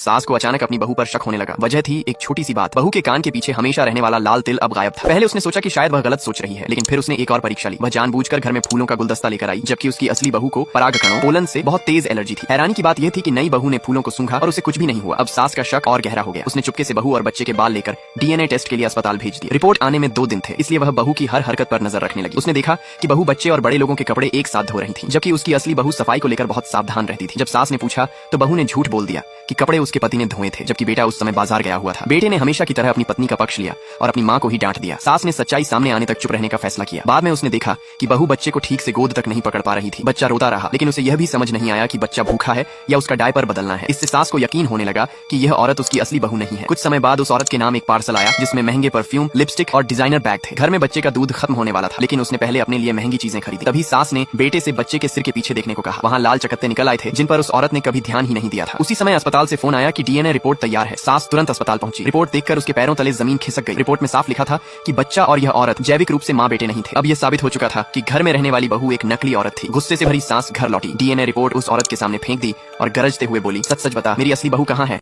सास को अचानक अपनी बहू पर शक होने लगा। वजह थी एक छोटी सी बात, बहू के कान के पीछे हमेशा रहने वाला लाल तिल अब गायब था। पहले उसने सोचा कि शायद वह गलत सोच रही है, लेकिन फिर उसने एक और परीक्षा ली। वह जानबूझकर घर में फूलों का गुलदस्ता लेकर आई, जबकि उसकी असली बहू को परागकणों पोलन से बहुत तेज एलर्जी थी। हैरानी की बात यह थी कि नई बहू ने फूलों को सूंघा और उसे कुछ भी नहीं हुआ। अब सास का शक और गहरा हो गया। उसने चुपके से बहू और बच्चे के बाल लेकर डीएनए टेस्ट के लिए अस्पताल भेज दिया। रिपोर्ट आने में 2 दिन थे, इसलिए वह बहू की हर हरकत पर नजर रखने लगी। उसने देखा कि बहू बच्चे और बड़े लोगों के कपड़े एक साथ धो रही थी, जबकि उसकी असली बहू सफाई को लेकर बहुत सावधान रहती थी। जब सास ने पूछा तो बहू ने झूठ बोल दिया कि कपड़े उसके पति ने धोए थे, जबकि बेटा उस समय बाजार गया हुआ था। बेटे ने हमेशा की तरह अपनी पत्नी का पक्ष लिया और अपनी मां को ही डांट दिया। सास ने सच्चाई सामने आने तक चुप रहने का फैसला किया। बाद में उसने देखा कि बहू बच्चे को ठीक से गोद तक नहीं पकड़ पा रही थी। बच्चा रोता रहा, लेकिन उसे यह भी समझ नहीं आया कि बच्चा भूखा है या उसका डायपर बदलना है। इससे सास को यकीन होने लगा कि यह औरत उसकी असली बहू नहीं है। कुछ समय बाद उस औरत के नाम एक पार्सल आया, जिसमें महंगे परफ्यूम, लिपस्टिक और डिजाइनर बैग थे। घर में बच्चे का दूध खत्म होने वाला था, लेकिन उसने पहले अपने लिए महंगी चीजें खरीदी। तभी सास ने बेटे से बच्चे के सिर के पीछे देखने को कहा। वहाँ लाल चकत्ते निकल आए थे, जिन पर उस औरत ने कभी ध्यान ही नहीं दिया था। उसी समय अस्पताल से फोन आया कि डीएनए रिपोर्ट तैयार है। सास तुरंत अस्पताल पहुंची। रिपोर्ट देखकर उसके पैरों तले जमीन खिसक गई। रिपोर्ट में साफ लिखा था कि बच्चा और यह औरत जैविक रूप से माँ बेटे नहीं थे। अब यह साबित हो चुका था कि घर में रहने वाली बहू एक नकली औरत थी। गुस्से से भरी सास घर लौटी, डीएनए रिपोर्ट उस औरत के सामने फेंक दी और गरजते हुए बोली, सच सच बता, मेरी असली बहू कहाँ है?